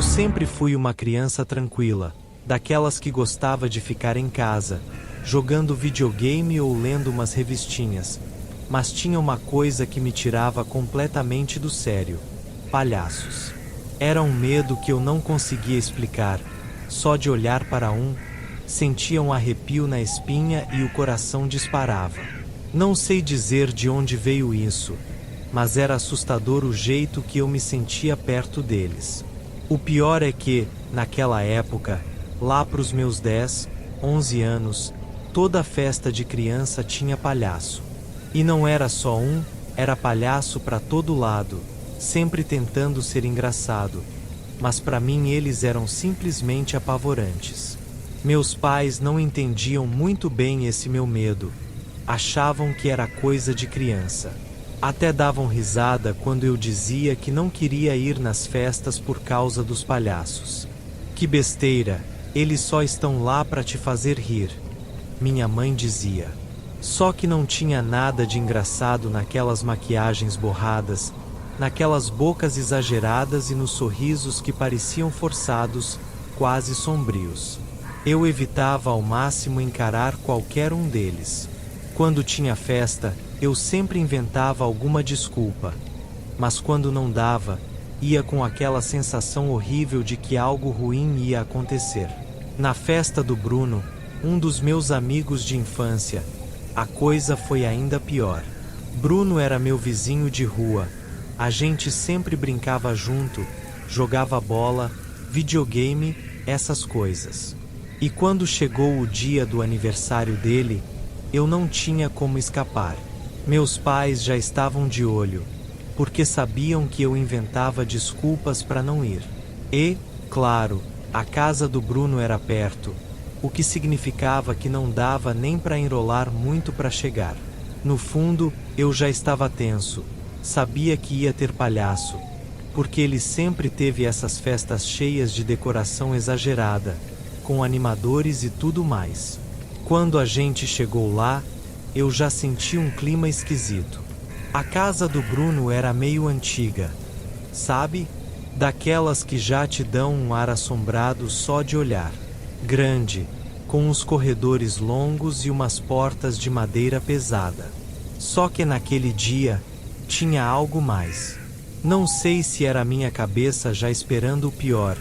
Eu sempre fui uma criança tranquila, daquelas que gostava de ficar em casa, jogando videogame ou lendo umas revistinhas, mas tinha uma coisa que me tirava completamente do sério: palhaços. Era um medo que eu não conseguia explicar, só de olhar para um, sentia um arrepio na espinha e o coração disparava. Não sei dizer de onde veio isso, mas era assustador o jeito que eu me sentia perto deles. O pior é que, naquela época, lá pros meus 10, 11 anos, toda festa de criança tinha palhaço. E não era só um, era palhaço para todo lado, sempre tentando ser engraçado. Mas para mim eles eram simplesmente apavorantes. Meus pais não entendiam muito bem esse meu medo. Achavam que era coisa de criança. Até davam risada quando eu dizia que não queria ir nas festas por causa dos palhaços. Que besteira, eles só estão lá para te fazer rir, minha mãe dizia. Só que não tinha nada de engraçado naquelas maquiagens borradas, naquelas bocas exageradas e nos sorrisos que pareciam forçados, quase sombrios. Eu evitava ao máximo encarar qualquer um deles. Quando tinha festa, eu sempre inventava alguma desculpa. Mas quando não dava, ia com aquela sensação horrível de que algo ruim ia acontecer. Na festa do Bruno, um dos meus amigos de infância, a coisa foi ainda pior. Bruno era meu vizinho de rua. A gente sempre brincava junto, jogava bola, videogame, essas coisas. E quando chegou o dia do aniversário dele, eu não tinha como escapar. Meus pais já estavam de olho, porque sabiam que eu inventava desculpas para não ir. E, claro, a casa do Bruno era perto, o que significava que não dava nem para enrolar muito para chegar. No fundo, eu já estava tenso, sabia que ia ter palhaço, porque ele sempre teve essas festas cheias de decoração exagerada, com animadores e tudo mais. Quando a gente chegou lá, eu já senti um clima esquisito. A casa do Bruno era meio antiga, sabe? Daquelas que já te dão um ar assombrado só de olhar. Grande, com uns corredores longos e umas portas de madeira pesada. Só que naquele dia, tinha algo mais. Não sei se era minha cabeça já esperando o pior,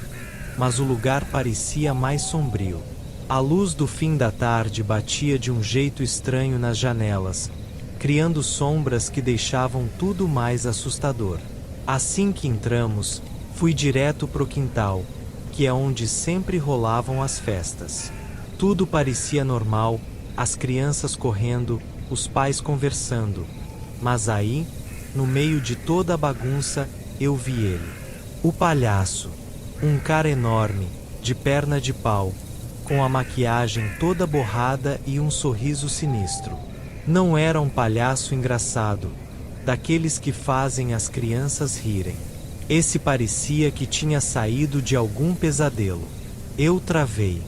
mas o lugar parecia mais sombrio. A luz do fim da tarde batia de um jeito estranho nas janelas, criando sombras que deixavam tudo mais assustador. Assim que entramos, fui direto pro quintal, que é onde sempre rolavam as festas. Tudo parecia normal, as crianças correndo, os pais conversando. Mas aí, no meio de toda a bagunça, eu vi ele. O palhaço. Um cara enorme, de perna de pau, com a maquiagem toda borrada e um sorriso sinistro. Não era um palhaço engraçado, daqueles que fazem as crianças rirem. Esse parecia que tinha saído de algum pesadelo. Eu travei.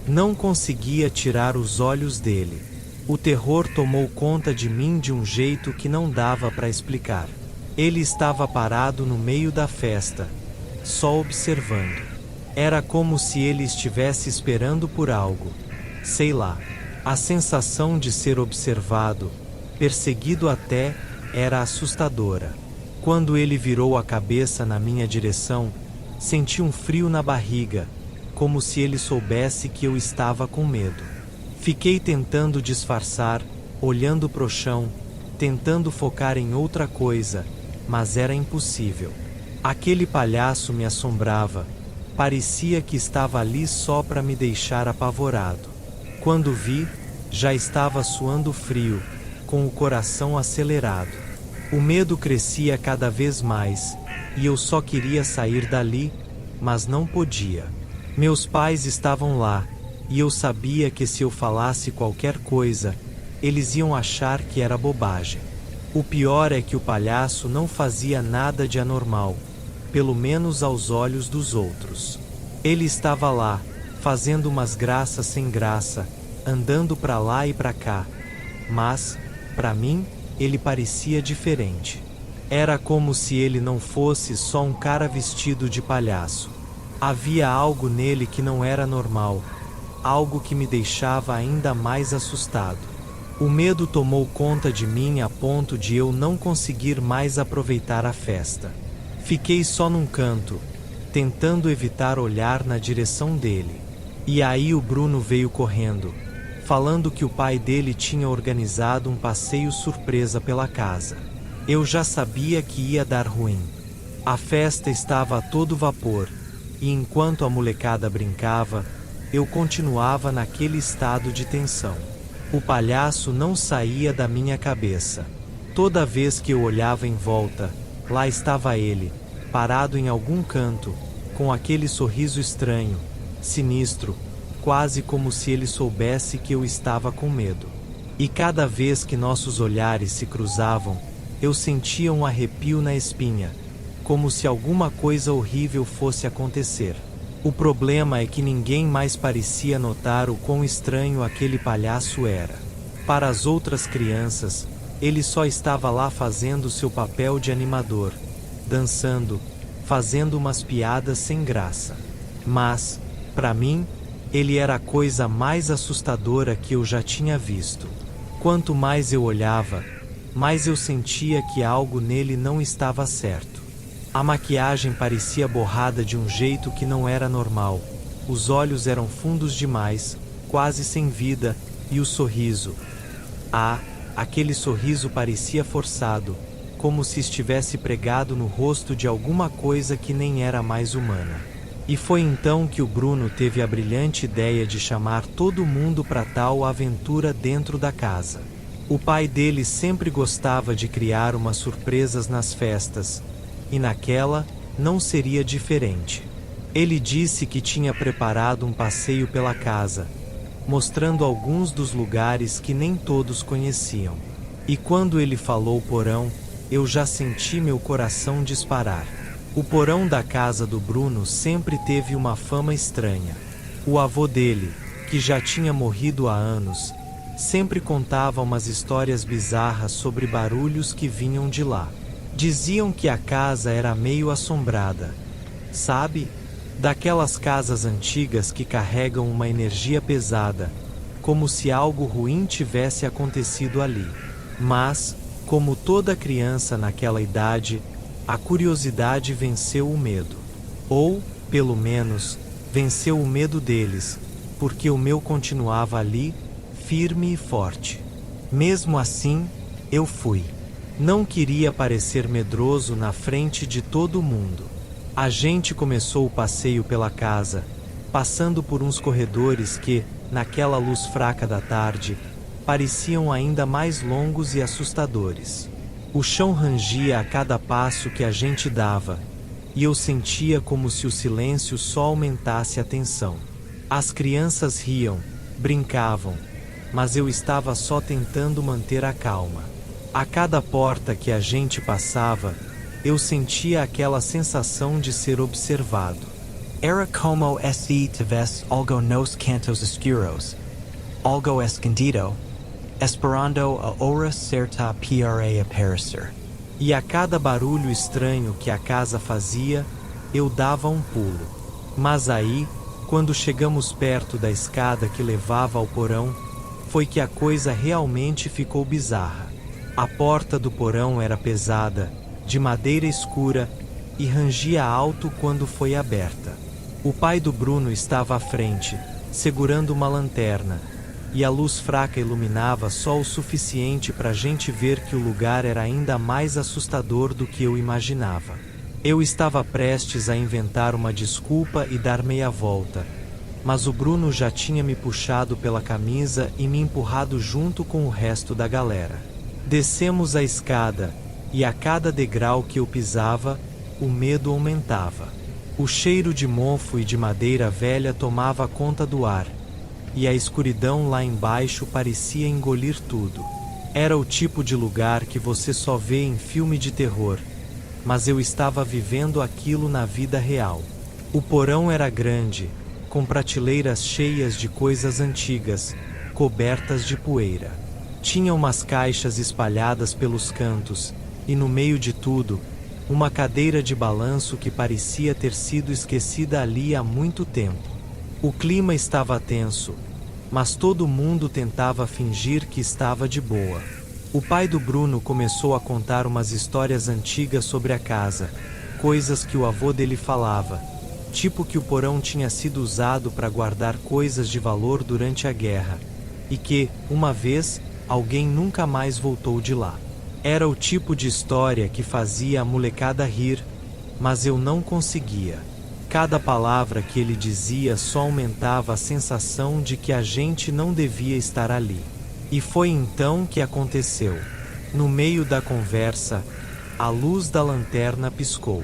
Não conseguia tirar os olhos dele. O terror tomou conta de mim de um jeito que não dava para explicar. Ele estava parado no meio da festa, só observando. Era como se ele estivesse esperando por algo. Sei lá. A sensação de ser observado, perseguido até, era assustadora. Quando ele virou a cabeça na minha direção, senti um frio na barriga, como se ele soubesse que eu estava com medo. Fiquei tentando disfarçar, olhando pro chão, tentando focar em outra coisa, mas era impossível. Aquele palhaço me assombrava. Parecia que estava ali só para me deixar apavorado. Quando vi, já estava suando frio, com o coração acelerado. O medo crescia cada vez mais, e eu só queria sair dali, mas não podia. Meus pais estavam lá, e eu sabia que se eu falasse qualquer coisa, eles iam achar que era bobagem. O pior é que o palhaço não fazia nada de anormal, pelo menos aos olhos dos outros. Ele estava lá, fazendo umas graças sem graça, andando para lá e para cá. Mas, para mim, ele parecia diferente. Era como se ele não fosse só um cara vestido de palhaço. Havia algo nele que não era normal, algo que me deixava ainda mais assustado. O medo tomou conta de mim a ponto de eu não conseguir mais aproveitar a festa. Fiquei só num canto, tentando evitar olhar na direção dele. E aí o Bruno veio correndo, falando que o pai dele tinha organizado um passeio surpresa pela casa. Eu já sabia que ia dar ruim. A festa estava a todo vapor, e enquanto a molecada brincava, eu continuava naquele estado de tensão. O palhaço não saía da minha cabeça. Toda vez que eu olhava em volta, lá estava ele, parado em algum canto, com aquele sorriso estranho, sinistro, quase como se ele soubesse que eu estava com medo. E cada vez que nossos olhares se cruzavam, eu sentia um arrepio na espinha, como se alguma coisa horrível fosse acontecer. O problema é que ninguém mais parecia notar o quão estranho aquele palhaço era. Para as outras crianças, ele só estava lá fazendo seu papel de animador, dançando, fazendo umas piadas sem graça. Mas, para mim, ele era a coisa mais assustadora que eu já tinha visto. Quanto mais eu olhava, mais eu sentia que algo nele não estava certo. A maquiagem parecia borrada de um jeito que não era normal. Os olhos eram fundos demais, quase sem vida, e o sorriso. Aquele sorriso parecia forçado, como se estivesse pregado no rosto de alguma coisa que nem era mais humana. E foi então que o Bruno teve a brilhante ideia de chamar todo mundo para tal aventura dentro da casa. O pai dele sempre gostava de criar umas surpresas nas festas, e naquela não seria diferente. Ele disse que tinha preparado um passeio pela casa, mostrando alguns dos lugares que nem todos conheciam. E quando ele falou porão, eu já senti meu coração disparar. O porão da casa do Bruno sempre teve uma fama estranha. O avô dele, que já tinha morrido há anos, sempre contava umas histórias bizarras sobre barulhos que vinham de lá. Diziam que a casa era meio assombrada. Sabe? Daquelas casas antigas que carregam uma energia pesada, como se algo ruim tivesse acontecido ali. Mas, como toda criança naquela idade, a curiosidade venceu o medo. Ou, pelo menos, venceu o medo deles, porque o meu continuava ali, firme e forte. Mesmo assim, eu fui. Não queria parecer medroso na frente de todo mundo. A gente começou o passeio pela casa, passando por uns corredores que, naquela luz fraca da tarde, pareciam ainda mais longos e assustadores. O chão rangia a cada passo que a gente dava, e eu sentia como se o silêncio só aumentasse a tensão. As crianças riam, brincavam, mas eu estava só tentando manter a calma. A cada porta que a gente passava, eu sentia aquela sensação de ser observado. Era como se tivesse algo nos cantos escuros, algo escondido, esperando a hora certa para aparecer. E a cada barulho estranho que a casa fazia, eu dava um pulo. Mas aí, quando chegamos perto da escada que levava ao porão, foi que a coisa realmente ficou bizarra. A porta do porão era pesada, de madeira escura, e rangia alto quando foi aberta. O pai do Bruno estava à frente, segurando uma lanterna, e a luz fraca iluminava só o suficiente para a gente ver que o lugar era ainda mais assustador do que eu imaginava. Eu estava prestes a inventar uma desculpa e dar meia volta, mas o Bruno já tinha me puxado pela camisa e me empurrado junto com o resto da galera. Descemos a escada, e a cada degrau que eu pisava, o medo aumentava. O cheiro de mofo e de madeira velha tomava conta do ar, e a escuridão lá embaixo parecia engolir tudo. Era o tipo de lugar que você só vê em filme de terror, mas eu estava vivendo aquilo na vida real. O porão era grande, com prateleiras cheias de coisas antigas, cobertas de poeira. Tinha umas caixas espalhadas pelos cantos, e no meio de tudo, uma cadeira de balanço que parecia ter sido esquecida ali há muito tempo. O clima estava tenso, mas todo mundo tentava fingir que estava de boa. O pai do Bruno começou a contar umas histórias antigas sobre a casa, coisas que o avô dele falava, tipo que o porão tinha sido usado para guardar coisas de valor durante a guerra, e que, uma vez, alguém nunca mais voltou de lá. Era o tipo de história que fazia a molecada rir, mas eu não conseguia. Cada palavra que ele dizia só aumentava a sensação de que a gente não devia estar ali. E foi então que aconteceu. No meio da conversa, a luz da lanterna piscou.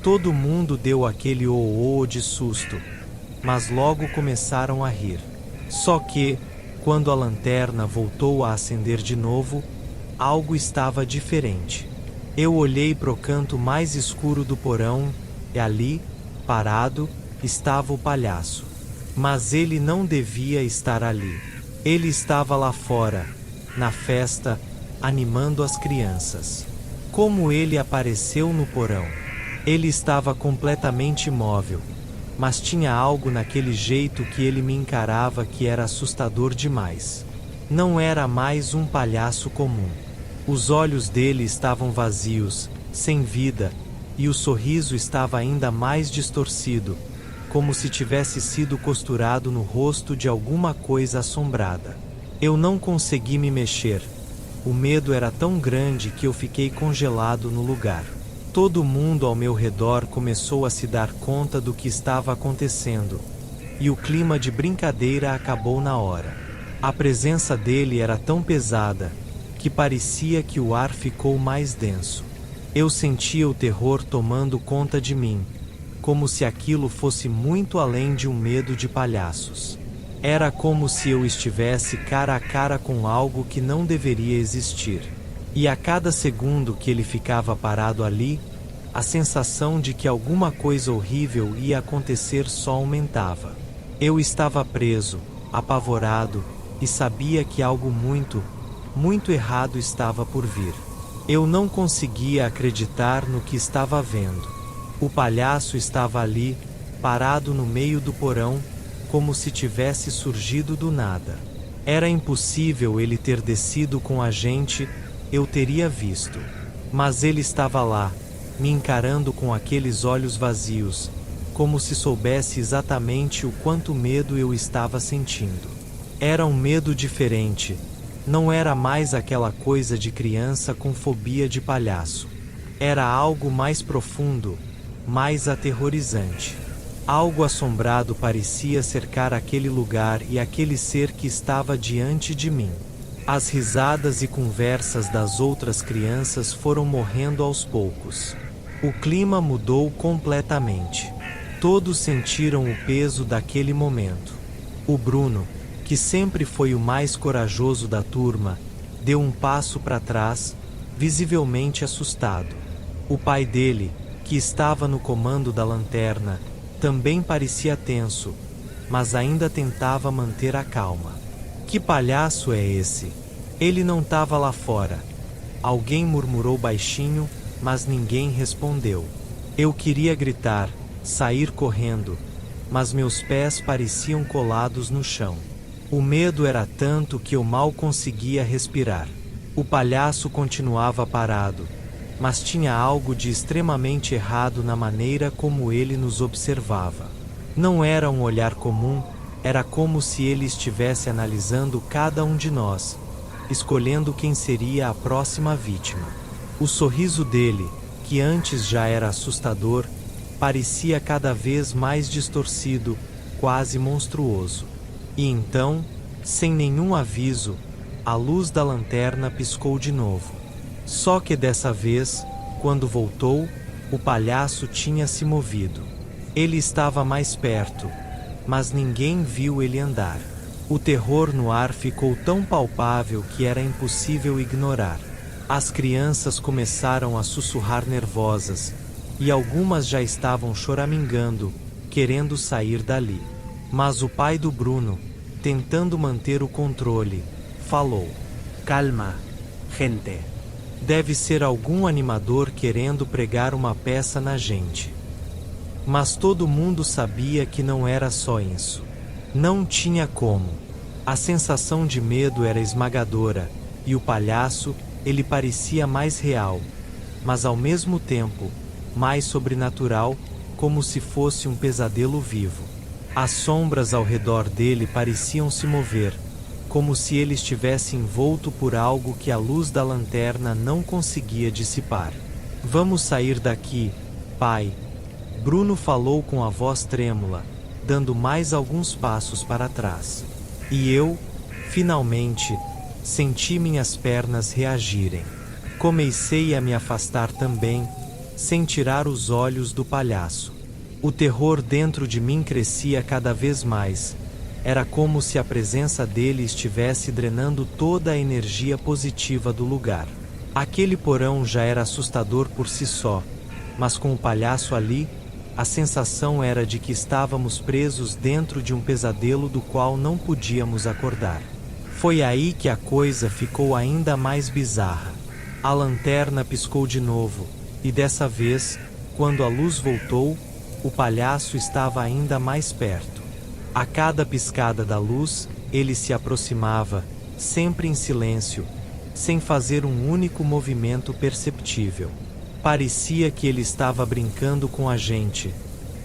Todo mundo deu aquele oh-oh de susto, mas logo começaram a rir. Só que, quando a lanterna voltou a acender de novo, algo estava diferente. Eu olhei para o canto mais escuro do porão, e ali, parado, estava o palhaço. Mas ele não devia estar ali. Ele estava lá fora, na festa, animando as crianças. Como ele apareceu no porão? Ele estava completamente imóvel, mas tinha algo naquele jeito que ele me encarava que era assustador demais. Não era mais um palhaço comum. Os olhos dele estavam vazios, sem vida, e o sorriso estava ainda mais distorcido, como se tivesse sido costurado no rosto de alguma coisa assombrada. Eu não consegui me mexer. O medo era tão grande que eu fiquei congelado no lugar. Todo mundo ao meu redor começou a se dar conta do que estava acontecendo, e o clima de brincadeira acabou na hora. A presença dele era tão pesada que parecia que o ar ficou mais denso. Eu sentia o terror tomando conta de mim, como se aquilo fosse muito além de um medo de palhaços. Era como se eu estivesse cara a cara com algo que não deveria existir. E a cada segundo que ele ficava parado ali, a sensação de que alguma coisa horrível ia acontecer só aumentava. Eu estava preso, apavorado, e sabia que algo muito, muito errado estava por vir. Eu não conseguia acreditar no que estava vendo. O palhaço estava ali, parado no meio do porão, como se tivesse surgido do nada. Era impossível ele ter descido com a gente, eu teria visto. Mas ele estava lá, me encarando com aqueles olhos vazios, como se soubesse exatamente o quanto medo eu estava sentindo. Era um medo diferente, não era mais aquela coisa de criança com fobia de palhaço. Era algo mais profundo, mais aterrorizante. Algo assombrado parecia cercar aquele lugar e aquele ser que estava diante de mim. As risadas e conversas das outras crianças foram morrendo aos poucos. O clima mudou completamente. Todos sentiram o peso daquele momento. O Bruno, que sempre foi o mais corajoso da turma, deu um passo para trás, visivelmente assustado. O pai dele, que estava no comando da lanterna, também parecia tenso, mas ainda tentava manter a calma. Que palhaço é esse? Ele não estava lá fora. Alguém murmurou baixinho, mas ninguém respondeu. Eu queria gritar, sair correndo, mas meus pés pareciam colados no chão. O medo era tanto que eu mal conseguia respirar. O palhaço continuava parado, mas tinha algo de extremamente errado na maneira como ele nos observava. Não era um olhar comum, era como se ele estivesse analisando cada um de nós, escolhendo quem seria a próxima vítima. O sorriso dele, que antes já era assustador, parecia cada vez mais distorcido, quase monstruoso. E então, sem nenhum aviso, a luz da lanterna piscou de novo. Só que dessa vez, quando voltou, o palhaço tinha se movido. Ele estava mais perto, mas ninguém viu ele andar. O terror no ar ficou tão palpável que era impossível ignorar. As crianças começaram a sussurrar nervosas, e algumas já estavam choramingando, querendo sair dali. Mas o pai do Bruno, tentando manter o controle, falou: Calma, gente. Deve ser algum animador querendo pregar uma peça na gente. Mas todo mundo sabia que não era só isso. Não tinha como. A sensação de medo era esmagadora, e o palhaço, ele parecia mais real, mas ao mesmo tempo, mais sobrenatural, como se fosse um pesadelo vivo. As sombras ao redor dele pareciam se mover, como se ele estivesse envolto por algo que a luz da lanterna não conseguia dissipar. Vamos sair daqui, pai. Bruno falou com a voz trêmula, dando mais alguns passos para trás. E eu, finalmente, senti minhas pernas reagirem. Comecei a me afastar também, sem tirar os olhos do palhaço. O terror dentro de mim crescia cada vez mais. Era como se a presença dele estivesse drenando toda a energia positiva do lugar. Aquele porão já era assustador por si só, mas com o palhaço ali, a sensação era de que estávamos presos dentro de um pesadelo do qual não podíamos acordar. Foi aí que a coisa ficou ainda mais bizarra. A lanterna piscou de novo, e dessa vez, quando a luz voltou, o palhaço estava ainda mais perto. A cada piscada da luz, ele se aproximava, sempre em silêncio, sem fazer um único movimento perceptível. Parecia que ele estava brincando com a gente,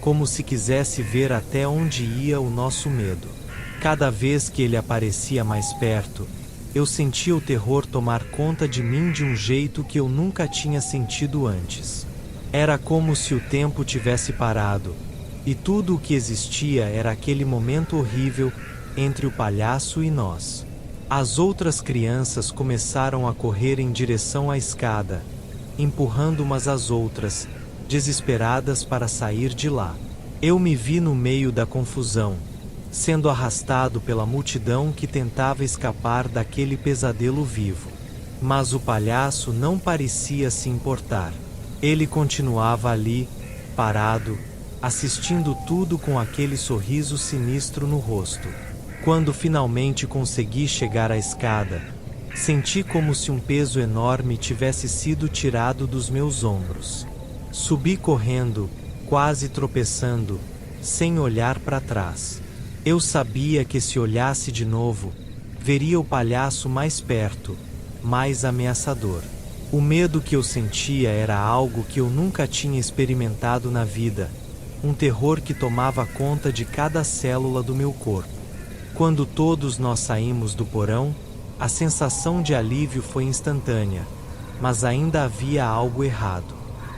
como se quisesse ver até onde ia o nosso medo. Cada vez que ele aparecia mais perto, eu sentia o terror tomar conta de mim de um jeito que eu nunca tinha sentido antes. Era como se o tempo tivesse parado, e tudo o que existia era aquele momento horrível entre o palhaço e nós. As outras crianças começaram a correr em direção à escada, empurrando umas às outras, desesperadas para sair de lá. Eu me vi no meio da confusão, sendo arrastado pela multidão que tentava escapar daquele pesadelo vivo. Mas o palhaço não parecia se importar. Ele continuava ali, parado, assistindo tudo com aquele sorriso sinistro no rosto. Quando finalmente consegui chegar à escada, senti como se um peso enorme tivesse sido tirado dos meus ombros. Subi correndo, quase tropeçando, sem olhar para trás. Eu sabia que se olhasse de novo, veria o palhaço mais perto, mais ameaçador. O medo que eu sentia era algo que eu nunca tinha experimentado na vida, um terror que tomava conta de cada célula do meu corpo. Quando todos nós saímos do porão, a sensação de alívio foi instantânea, mas ainda havia algo errado.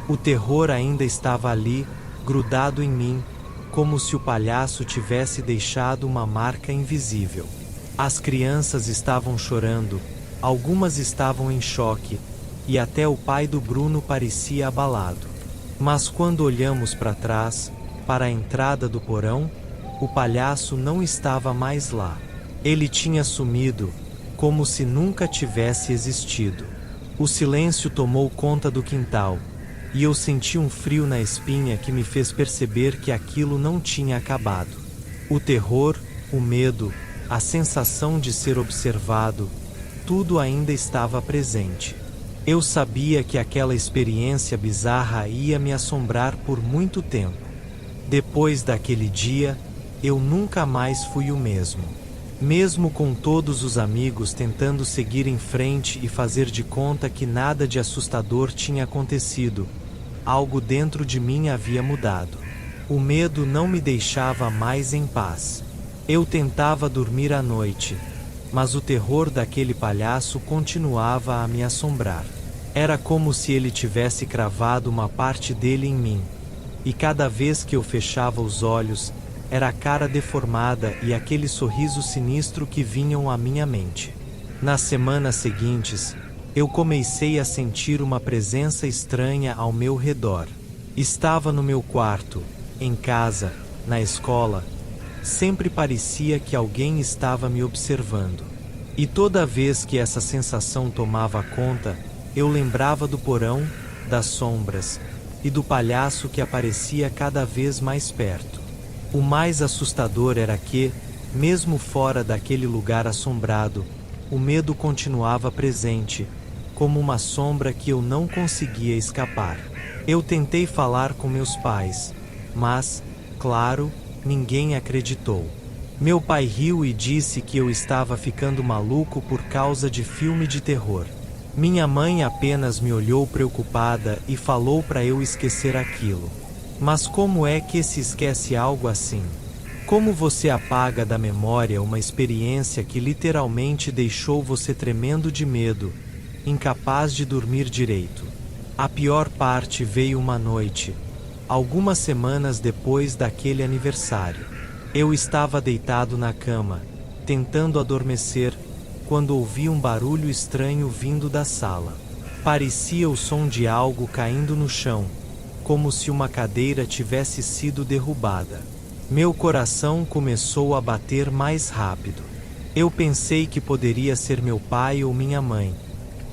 O terror ainda estava ali, grudado em mim, como se o palhaço tivesse deixado uma marca invisível. As crianças estavam chorando, algumas estavam em choque, e até o pai do Bruno parecia abalado. Mas quando olhamos para trás, para a entrada do porão, o palhaço não estava mais lá. Ele tinha sumido, como se nunca tivesse existido. O silêncio tomou conta do quintal, e eu senti um frio na espinha que me fez perceber que aquilo não tinha acabado. O terror, o medo, a sensação de ser observado, tudo ainda estava presente. Eu sabia que aquela experiência bizarra ia me assombrar por muito tempo. Depois daquele dia, eu nunca mais fui o mesmo. Mesmo com todos os amigos tentando seguir em frente e fazer de conta que nada de assustador tinha acontecido, algo dentro de mim havia mudado. O medo não me deixava mais em paz. Eu tentava dormir à noite, mas o terror daquele palhaço continuava a me assombrar. Era como se ele tivesse cravado uma parte dele em mim, e cada vez que eu fechava os olhos, era a cara deformada e aquele sorriso sinistro que vinham à minha mente. Nas semanas seguintes, eu comecei a sentir uma presença estranha ao meu redor. Estava no meu quarto, em casa, na escola. Sempre parecia que alguém estava me observando. E toda vez que essa sensação tomava conta, eu lembrava do porão, das sombras e do palhaço que aparecia cada vez mais perto. O mais assustador era que, mesmo fora daquele lugar assombrado, o medo continuava presente, como uma sombra que eu não conseguia escapar. Eu tentei falar com meus pais, mas, claro, ninguém acreditou. Meu pai riu e disse que eu estava ficando maluco por causa de filme de terror. Minha mãe apenas me olhou preocupada e falou para eu esquecer aquilo. Mas como é que se esquece algo assim? Como você apaga da memória uma experiência que literalmente deixou você tremendo de medo, incapaz de dormir direito? A pior parte veio uma noite, algumas semanas depois daquele aniversário. Eu estava deitado na cama, tentando adormecer, quando ouvi um barulho estranho vindo da sala. Parecia o som de algo caindo no chão, como se uma cadeira tivesse sido derrubada. Meu coração começou a bater mais rápido. Eu pensei que poderia ser meu pai ou minha mãe,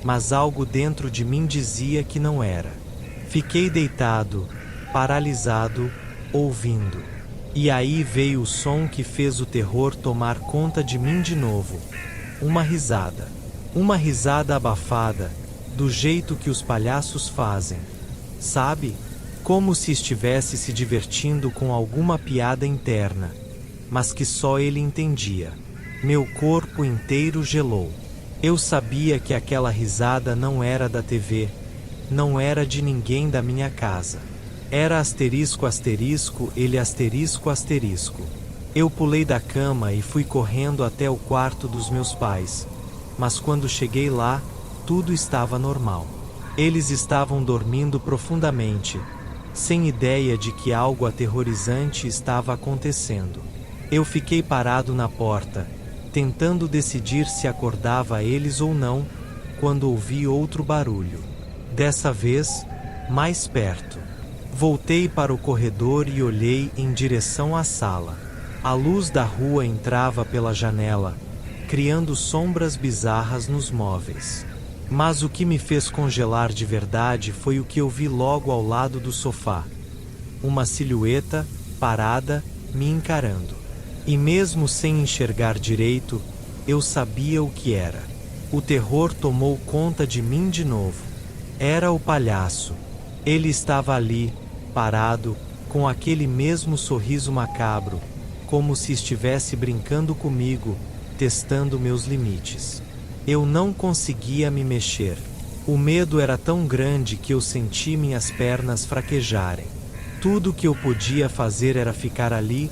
mas algo dentro de mim dizia que não era. Fiquei deitado, paralisado, ouvindo. E aí veio o som que fez o terror tomar conta de mim de novo. Uma risada. Uma risada abafada, do jeito que os palhaços fazem. Sabe? Como se estivesse se divertindo com alguma piada interna, mas que só ele entendia. Meu corpo inteiro gelou. Eu sabia que aquela risada não era da TV, não era de ninguém da minha casa. Era asterisco asterisco, ele asterisco asterisco. Eu pulei da cama e fui correndo até o quarto dos meus pais, mas quando cheguei lá, tudo estava normal. Eles estavam dormindo profundamente, sem ideia de que algo aterrorizante estava acontecendo. Eu fiquei parado na porta, tentando decidir se acordava eles ou não, quando ouvi outro barulho. Dessa vez, mais perto. Voltei para o corredor e olhei em direção à sala. A luz da rua entrava pela janela, criando sombras bizarras nos móveis. Mas o que me fez congelar de verdade foi o que eu vi logo ao lado do sofá. Uma silhueta, parada, me encarando. E mesmo sem enxergar direito, eu sabia o que era. O terror tomou conta de mim de novo. Era o palhaço. Ele estava ali, parado, com aquele mesmo sorriso macabro, como se estivesse brincando comigo, testando meus limites. Eu não conseguia me mexer. O medo era tão grande que eu senti minhas pernas fraquejarem. Tudo o que eu podia fazer era ficar ali,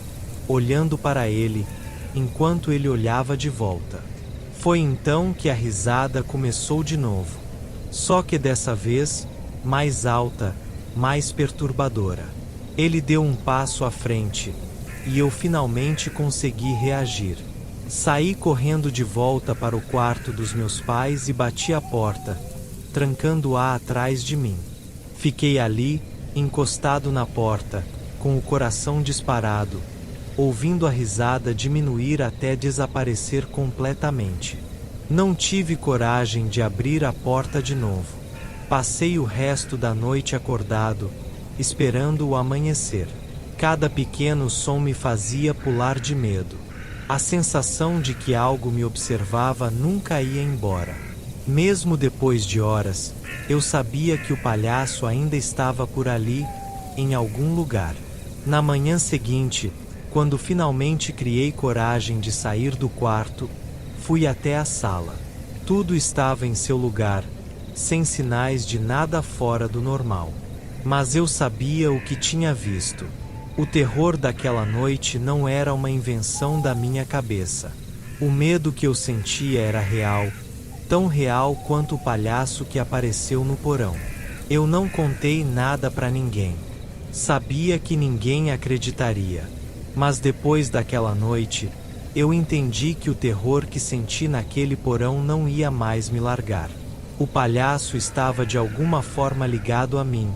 olhando para ele, enquanto ele olhava de volta. Foi então que a risada começou de novo. Só que dessa vez, mais alta, mais perturbadora. Ele deu um passo à frente, e eu finalmente consegui reagir. Saí correndo de volta para o quarto dos meus pais e bati a porta, trancando-a atrás de mim. Fiquei ali, encostado na porta, com o coração disparado, ouvindo a risada diminuir até desaparecer completamente. Não tive coragem de abrir a porta de novo. Passei o resto da noite acordado, esperando o amanhecer. Cada pequeno som me fazia pular de medo. A sensação de que algo me observava nunca ia embora. Mesmo depois de horas, eu sabia que o palhaço ainda estava por ali, em algum lugar. Na manhã seguinte, quando finalmente criei coragem de sair do quarto, fui até a sala. Tudo estava em seu lugar, sem sinais de nada fora do normal. Mas eu sabia o que tinha visto. O terror daquela noite não era uma invenção da minha cabeça. O medo que eu sentia era real, tão real quanto o palhaço que apareceu no porão. Eu não contei nada para ninguém. Sabia que ninguém acreditaria. Mas depois daquela noite, eu entendi que o terror que senti naquele porão não ia mais me largar. O palhaço estava de alguma forma ligado a mim,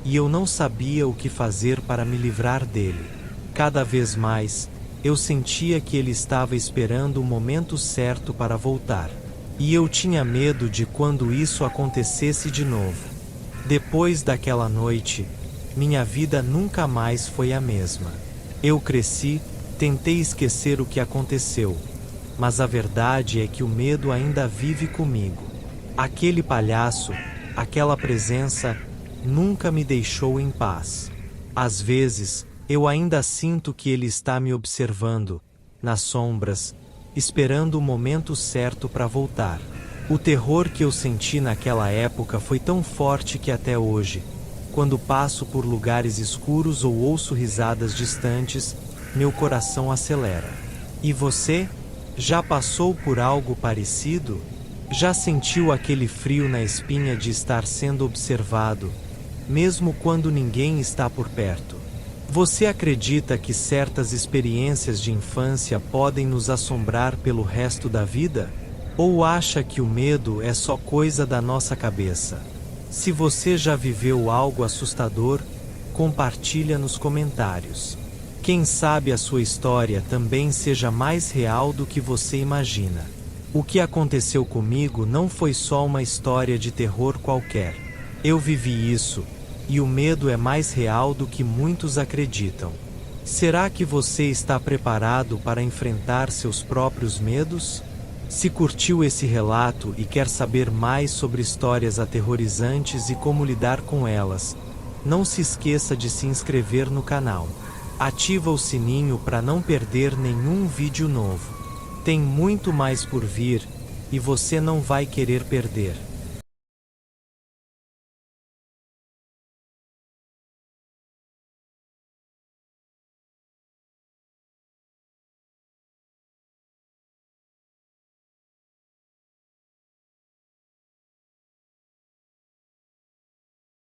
e eu não sabia o que fazer para me livrar dele. Cada vez mais, eu sentia que ele estava esperando o momento certo para voltar. E eu tinha medo de quando isso acontecesse de novo. Depois daquela noite, minha vida nunca mais foi a mesma. Eu cresci, tentei esquecer o que aconteceu, mas a verdade é que o medo ainda vive comigo. Aquele palhaço, aquela presença, nunca me deixou em paz. Às vezes, eu ainda sinto que ele está me observando, nas sombras, esperando o momento certo para voltar. O terror que eu senti naquela época foi tão forte que até hoje, quando passo por lugares escuros ou ouço risadas distantes, meu coração acelera. E você? Já passou por algo parecido? Já sentiu aquele frio na espinha de estar sendo observado, mesmo quando ninguém está por perto? Você acredita que certas experiências de infância podem nos assombrar pelo resto da vida? Ou acha que o medo é só coisa da nossa cabeça? Se você já viveu algo assustador, compartilha nos comentários. Quem sabe a sua história também seja mais real do que você imagina. O que aconteceu comigo não foi só uma história de terror qualquer. Eu vivi isso, e o medo é mais real do que muitos acreditam. Será que você está preparado para enfrentar seus próprios medos? Se curtiu esse relato e quer saber mais sobre histórias aterrorizantes e como lidar com elas, não se esqueça de se inscrever no canal. Ativa o sininho para não perder nenhum vídeo novo. Tem muito mais por vir, e você não vai querer perder.